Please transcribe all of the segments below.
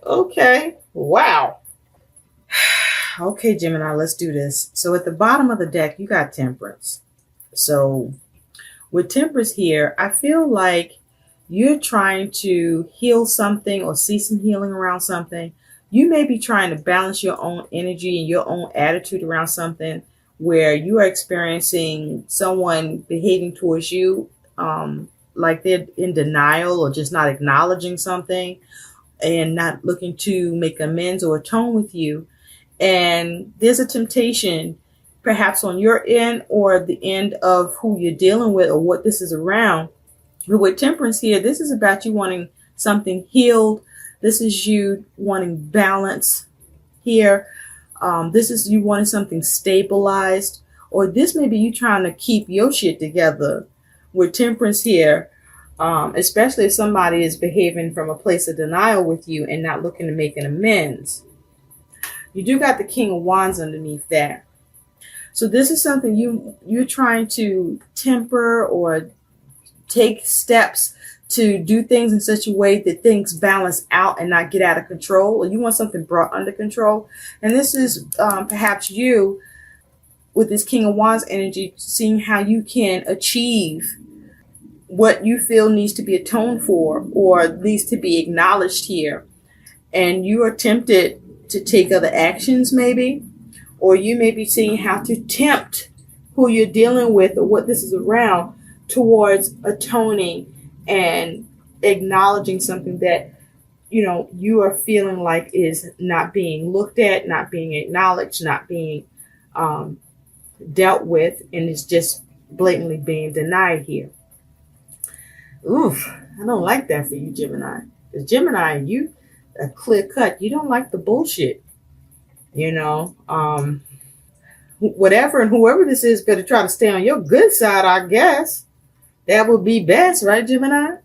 Okay. Wow. Okay, Gemini, let's do this. So at the bottom of the deck, you got Temperance. So with Temperance here, I feel like you're trying to heal something or see some healing around something. You may be trying to balance your own energy and your own attitude around something where you are experiencing someone behaving towards you like they're in denial or just not acknowledging something and not looking to make amends or atone with you. And there's a temptation, perhaps on your end or the end of who you're dealing with or what this is around. But with Temperance here, this is about you wanting something healed. This is you wanting balance here. This is you wanting something stabilized. Or this may be you trying to keep your shit together with Temperance here. Especially if somebody is behaving from a place of denial with you and not looking to make an amends. You do got the King of Wands underneath that. So this is something you're trying to temper or take steps to do things in such a way that things balance out and not get out of control, or you want something brought under control. And this is perhaps you with this King of Wands energy, seeing how you can achieve what you feel needs to be atoned for or needs to be acknowledged here. And you are tempted to take other actions maybe, or you may be seeing how to tempt who you're dealing with or what this is around towards atoning and acknowledging something that, you know, you are feeling like is not being looked at, not being acknowledged, not being dealt with, and it's just blatantly being denied here. Oof, I don't like that for you, Gemini. Because Gemini, you a clear cut. You don't like the bullshit. You know, whatever and whoever this is better try to stay on your good side, I guess. That would be best, right, Gemini?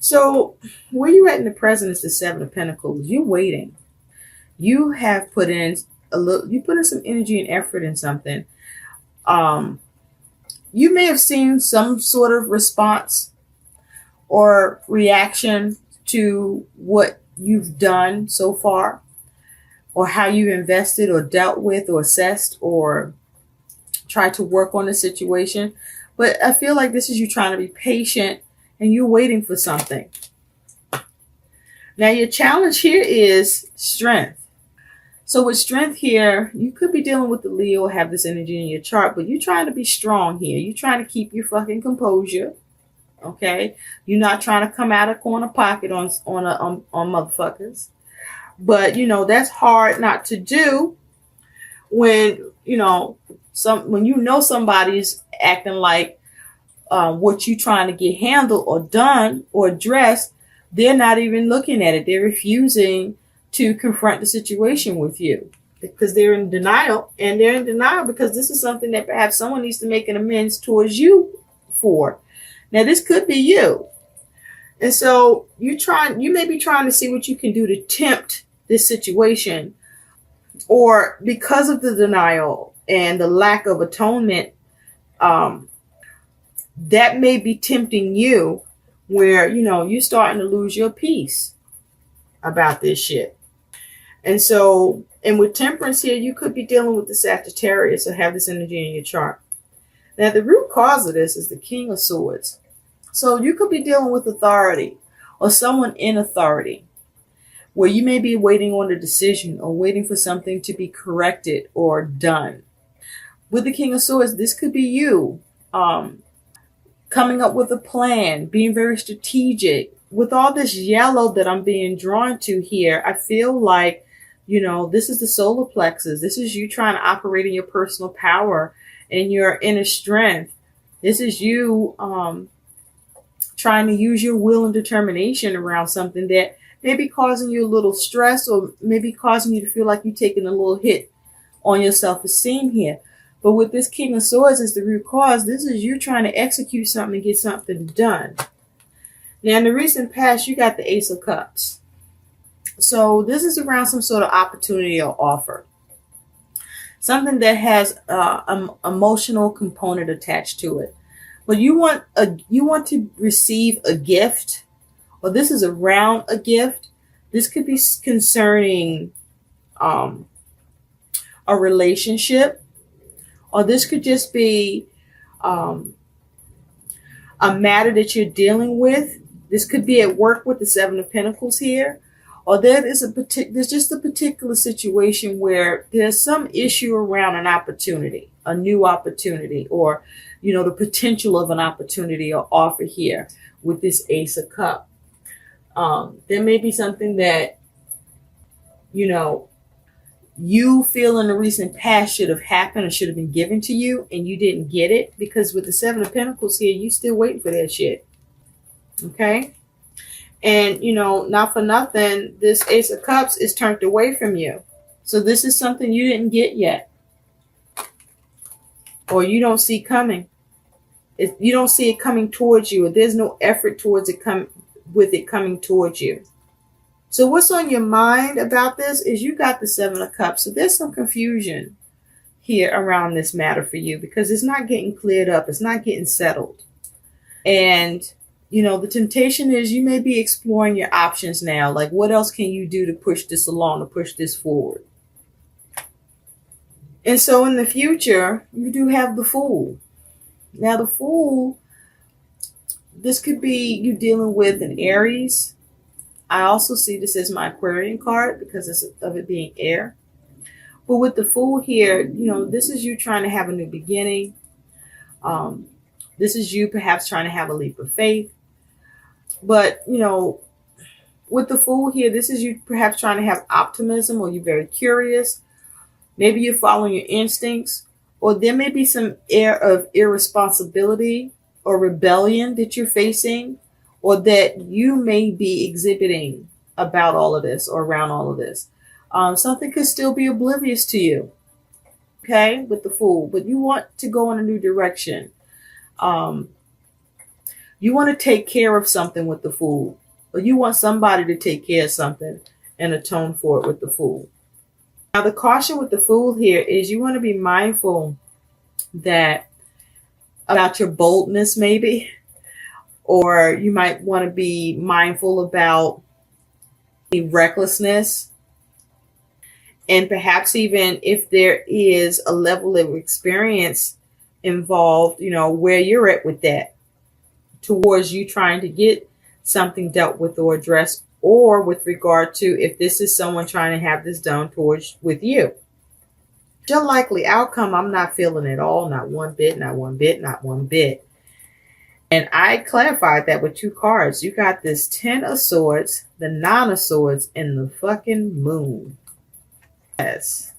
So where you at in the present is the Seven of Pentacles. You're waiting. You have put in some energy and effort in something. You may have seen some sort of response or reaction to what you've done so far, or how you've invested or dealt with or assessed or tried to work on the situation. But I feel like this is you trying to be patient and you're waiting for something. Now your challenge here is strength. So with strength here, you could be dealing with the Leo, have this energy in your chart, but you're trying to be strong here. You're trying to keep your fucking composure. Okay, you're not trying to come out of corner pocket on motherfuckers, but you know that's hard not to do when somebody's acting like what you trying to get handled or done or addressed. They're not even looking at it. They're refusing to confront the situation with you because they're in denial, and they're in denial because this is something that perhaps someone needs to make an amends towards you for. Now, this could be you. And so you may be trying to see what you can do to tempt this situation, or because of the denial and the lack of atonement, that may be tempting you where, you're starting to lose your peace about this shit. And so, and with Temperance here, you could be dealing with the Sagittarius or have this energy in your chart. Now, the root cause of this is the King of Swords. So you could be dealing with authority or someone in authority where you may be waiting on a decision or waiting for something to be corrected or done. With the King of Swords, this could be you coming up with a plan, being very strategic. With all this yellow that I'm being drawn to here, I feel like, this is the solar plexus. This is you trying to operate in your personal power and your inner strength. This is you trying to use your will and determination around something that may be causing you a little stress or maybe causing you to feel like you're taking a little hit on your self-esteem here. But with this King of Swords as the root cause, this is you trying to execute something and get something done. Now, in the recent past, you got the Ace of Cups. So this is around some sort of opportunity or offer. Something that has an emotional component attached to it. But you want to receive a gift, or this is around a gift. This could be concerning a relationship, or this could just be a matter that you're dealing with. This could be at work with the Seven of Pentacles here, or there's just a particular situation where there's some issue around an opportunity, a new opportunity, or the potential of an opportunity or offer here with this Ace of Cups. There may be something that you feel in the recent past should have happened or should have been given to you, and you didn't get it, because with the Seven of Pentacles here, you still waiting for that shit. Okay? And, not for nothing, this Ace of Cups is turned away from you. So this is something you didn't get yet, or you don't see coming. You don't see it coming towards you, or there's no effort towards it coming towards you. So what's on your mind about this is you got the Seven of Cups. So there's some confusion here around this matter for you, because it's not getting cleared up. It's not getting settled. And, the temptation is you may be exploring your options now. Like, what else can you do to push this along, to push this forward? And so in the future, you do have the Fool. Now, the Fool, this could be you dealing with an Aries. I also see this as my Aquarian card because of it being air. But with the Fool here, this is you trying to have a new beginning. This is you perhaps trying to have a leap of faith. But, with the Fool here, this is you perhaps trying to have optimism, or you're very curious. Maybe you're following your instincts, or there may be some air of irresponsibility or rebellion that you're facing, or that you may be exhibiting about all of this or around all of this. Something could still be oblivious to you, okay, with the Fool, but you want to go in a new direction. You want to take care of something with the Fool, or you want somebody to take care of something and atone for it with the Fool. Now, the caution with the Fool here is you want to be mindful about your boldness, maybe, or you might want to be mindful about the recklessness, and perhaps even if there is a level of experience involved, where you're at with that, towards you trying to get something dealt with or addressed, or with regard to if this is someone trying to have this done with you. Your likely outcome, I'm not feeling at all, not one bit, not one bit, not one bit. And I clarified that with two cards. You got this 10 of Swords, the 9 of Swords, and the fucking Moon. Yes.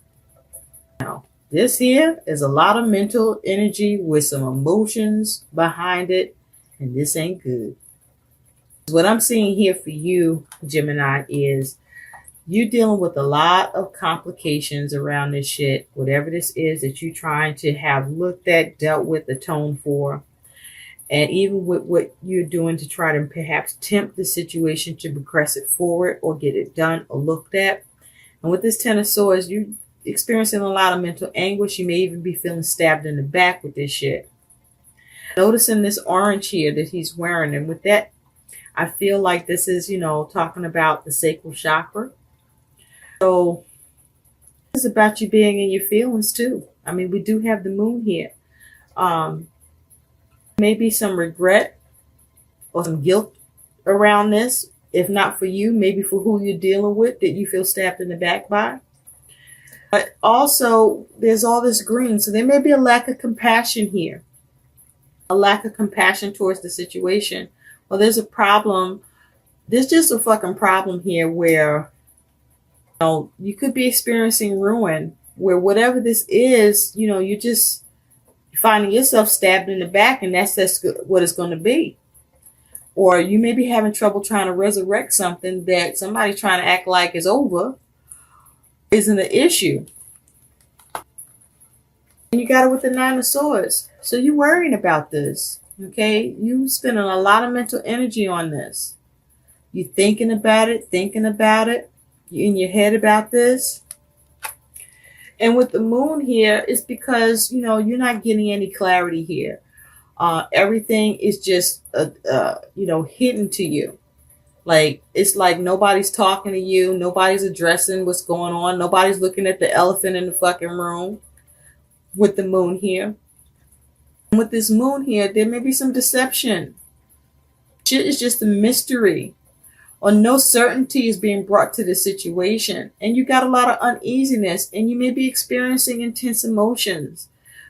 Now, this here is a lot of mental energy with some emotions behind it, and this ain't good. What I'm seeing here for you, Gemini, is you dealing with a lot of complications around this shit, whatever this is that you're trying to have looked at, dealt with, atoned for. And even with what you're doing to try to perhaps tempt the situation to progress it forward or get it done or looked at. And with this 10 of Swords, you're experiencing a lot of mental anguish. You may even be feeling stabbed in the back with this shit. Noticing this orange here that he's wearing. And with that, I feel like this is, talking about the sacral chakra. So this is about you being in your feelings too. I mean, we do have the Moon here. Maybe some regret or some guilt around this. If not for you, maybe for who you're dealing with that you feel stabbed in the back by. But also, there's all this green. So there may be a lack of compassion here. A lack of compassion towards the situation. Well, there's a problem. There's just a fucking problem here where you could be experiencing ruin, where whatever this is, you're just finding yourself stabbed in the back, and that's what it's going to be. Or you may be having trouble trying to resurrect something that somebody trying to act like is over isn't an issue. And you got it with the 9 of Swords. So you're worrying about this, okay? You spending a lot of mental energy on this. You thinking about it. You're in your head about this. And with the Moon here, it's because, you're not getting any clarity here. Everything is just, hidden to you. Like, it's like nobody's talking to you. Nobody's addressing what's going on. Nobody's looking at the elephant in the fucking room with the moon here. And with this moon here, there may be some deception. Shit is just a mystery, or no certainty is being brought to the situation. And you got a lot of uneasiness, and you may be experiencing intense emotions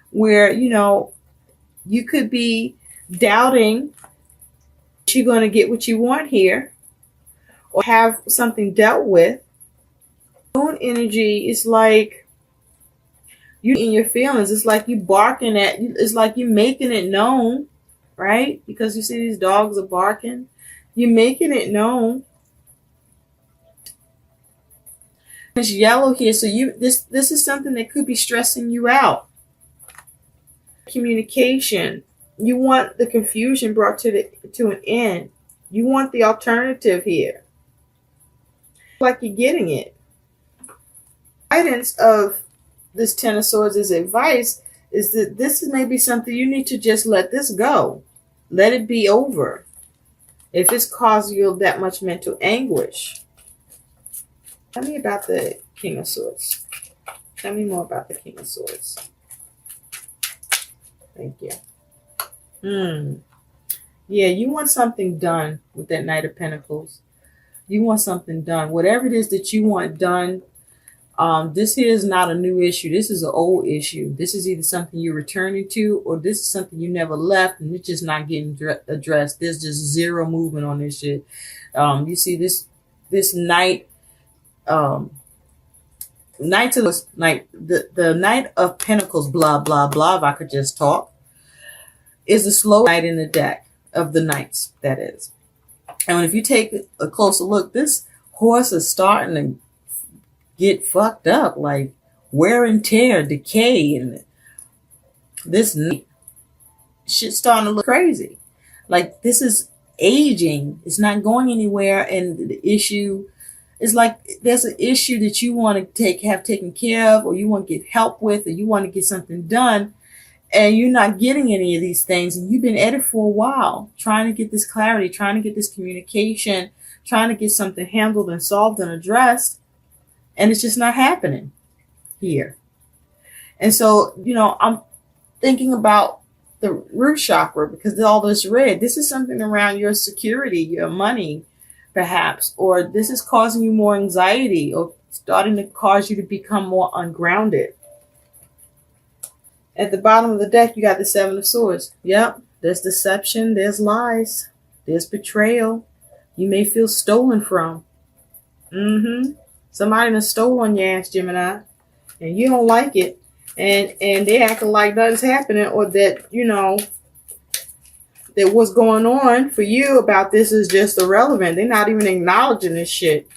where, you know, you could be doubting that you're going to get what you want here or have something dealt with. Moon energy is like you in your feelings. It's like you barking at, it's like you making it known, right? Because you see these dogs are barking. You're making it known. It's yellow here, so this is something that could be stressing you out. Communication. You want the confusion brought to an end. You want the alternative here. Like you're getting it. Guidance of this Ten of Swords' as advice is that this may be something you need to just let this go. Let it be over. If it's causing you that much mental anguish. Tell me about the King of Swords. Tell me more about the King of Swords. Thank you. Yeah, you want something done with that Knight of Pentacles. You want something done. Whatever it is that you want done, this here is not a new issue. This is an old issue. This is either something you're returning to, or this is something you never left and it's just not getting addressed. There's just zero movement on this shit. You see this Knight, the Knight of Pentacles, blah, blah, blah, if I could just talk, is the slow knight in the deck of the knights, that is. And if you take a closer look, this horse is starting to get fucked up, like wear and tear, decay, and this shit's starting to look crazy. Like this is aging. It's not going anywhere, and the issue is like there's an issue that you want to have taken care of, or you want to get help with, or you want to get something done, and you're not getting any of these things, and you've been at it for a while, trying to get this clarity, trying to get this communication, trying to get something handled and solved and addressed, and it's just not happening here. And so, you know, I'm thinking about the root chakra, because all this red, this is something around your security, your money, perhaps, or this is causing you more anxiety or starting to cause you to become more ungrounded. At the bottom of the deck, you got the Seven of Swords. Yep, there's deception, there's lies, there's betrayal. You may feel stolen from. Somebody done stole on your ass, Gemini, and you don't like it. And they acting like nothing's happening, or that, you know, that what's going on for you about this is just irrelevant. They're not even acknowledging this shit.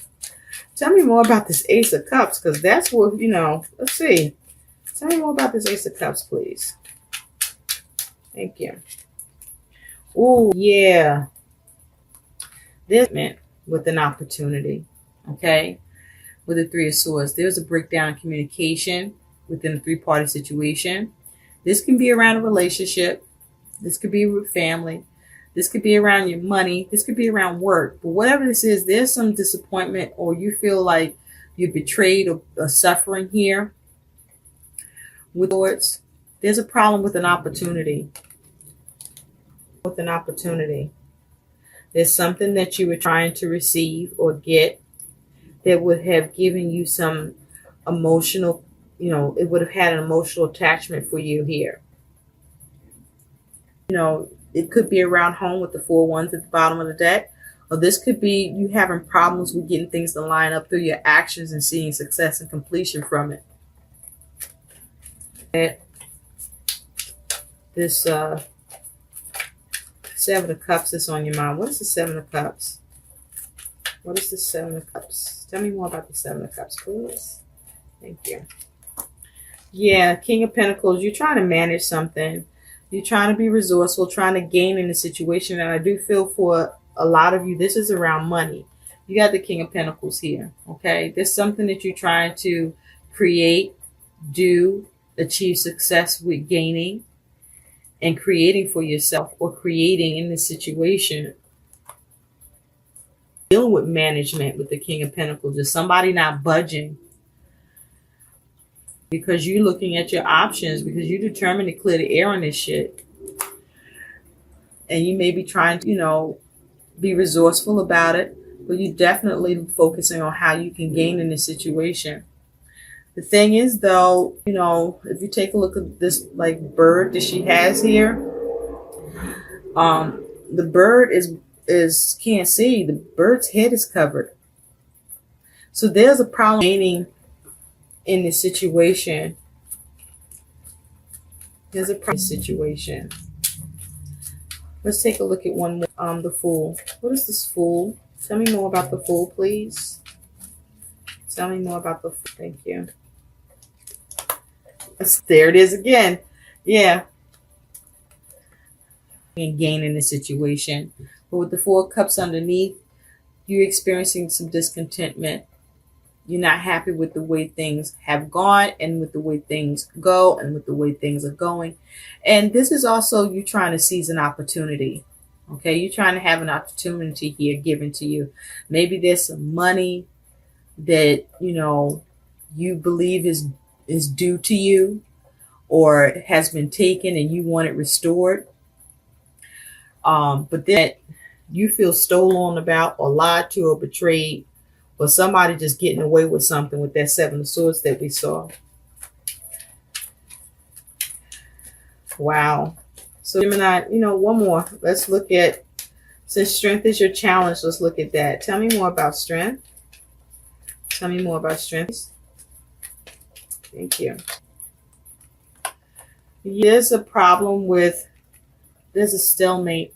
Tell me more about this Ace of Cups, because that's what, you know, let's see. Tell me more about this Ace of Cups, please. Thank you. Oh, yeah. This meant with an opportunity, okay? With the Three of Swords, there's a breakdown in communication within a three-party situation. This can be around a relationship. This could be with family. This could be around your money. This could be around work. But whatever this is, there's some disappointment, or you feel like you're betrayed or suffering here. With swords, there's a problem with an opportunity. With an opportunity. There's something that you were trying to receive or get that would have given you some emotional, you know, it would have had an emotional attachment for you here. You know, it could be around home with the 4 wands at the bottom of the deck, or this could be you having problems with getting things to line up through your actions and seeing success and completion from it. This Seven of Cups is on your mind. What is the Seven of Cups? What is the Seven of Cups? Tell me more about the Seven of Cups, please. Thank you. Yeah, King of Pentacles, you're trying to manage something. You're trying to be resourceful, trying to gain in the situation. And I do feel for a lot of you, this is around money. You got the King of Pentacles here, okay? There's something that you're trying to create, do, achieve success with gaining and creating for yourself, or creating in this situation. dealing with management with the King of Pentacles. There's somebody not budging because you're looking at your options, because you're determined to clear the air on this shit. And you may be trying to, be resourceful about it, but you're definitely focusing on how you can gain in this situation. The thing is, though, if you take a look at this like bird that she has here, the bird is can't see. The bird's head is covered. So there's a problem gaining in this situation. There's a problem situation. Let's take a look at one more. The Fool. What is this Fool? Tell me more about the Fool, please. Tell me more about the Fool. Thank you. There it is again. Yeah. And gain in the situation. But with the Four of Cups underneath, you're experiencing some discontentment. You're not happy with the way things have gone and with the way things go and with the way things are going. And this is also you trying to seize an opportunity. Okay, you're trying to have an opportunity here given to you. Maybe there's some money that, you believe is due to you or has been taken and you want it restored. But then you feel stolen about or lied to or betrayed, or somebody just getting away with something with that Seven of Swords that we saw. Wow. So Gemini, one more. Let's look at, since strength is your challenge, let's look at that. Tell me more about strength. Tell me more about strength. Thank you. There's a problem with, there's a stalemate.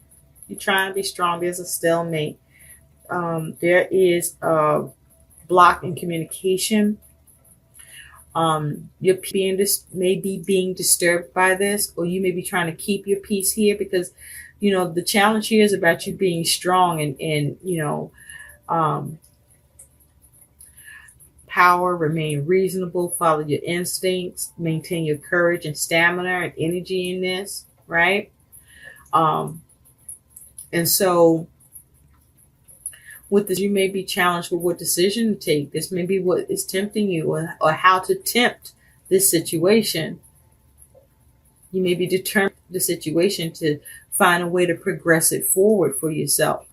You're trying to be strong. There's a stalemate. There is a block in communication. You're may be being disturbed by this, or you may be trying to keep your peace here because, the challenge here is about you being strong and power, remain reasonable, follow your instincts, maintain your courage and stamina and energy in this, right? And so with this, you may be challenged with what decision to take. This may be what is tempting you or how to tempt this situation. You may be determined the situation to find a way to progress it forward for yourself.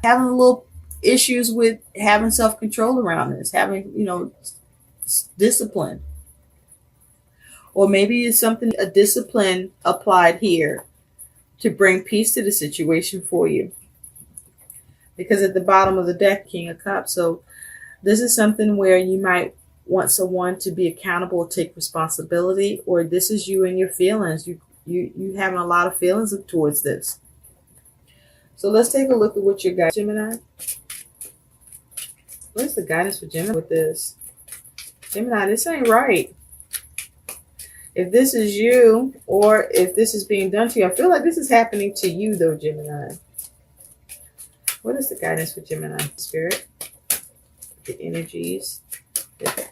Having a little issues with having self-control around this, having, discipline. Or maybe it's something, a discipline applied here to bring peace to the situation for you. Because at the bottom of the deck, King of Cups. So this is something where you might want someone to be accountable, take responsibility, or this is you and your feelings. You having a lot of feelings towards this. So let's take a look at what your guidance, Gemini. What's the guidance for Gemini with this? Gemini, this ain't right. If this is you, or if this is being done to you, I feel like this is happening to you, though, Gemini. What is the guidance for Gemini? Spirit, the energies that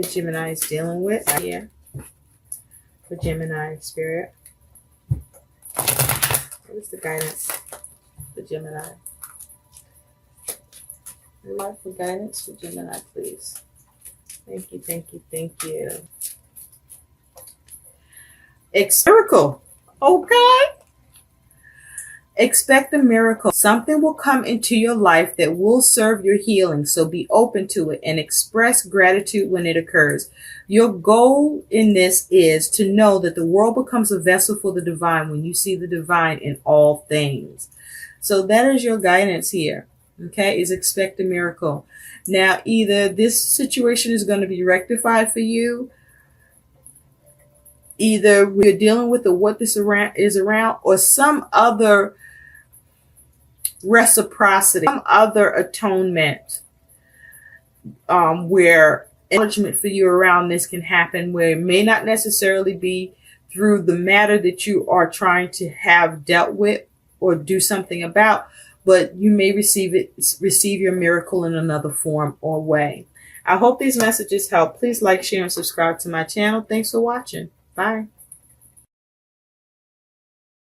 Gemini is dealing with here. For Gemini, Spirit. What is the guidance for Gemini? Life for guidance for Gemini, please. Thank you, thank you, thank you. Miracle. Okay. Expect a miracle. Something will come into your life that will serve your healing. So be open to it and express gratitude when it occurs. Your goal in this is to know that the world becomes a vessel for the divine when you see the divine in all things. So that is your guidance here. Okay, is expect a miracle. Now, either this situation is going to be rectified for you, either we're dealing with what this is around, or some other reciprocity, some other atonement, where acknowledgement for you around this can happen, where it may not necessarily be through the matter that you are trying to have dealt with or do something about, but you may receive your miracle in another form or way. I hope these messages help. Please like, share, and subscribe to my channel. Thanks for watching. Bye.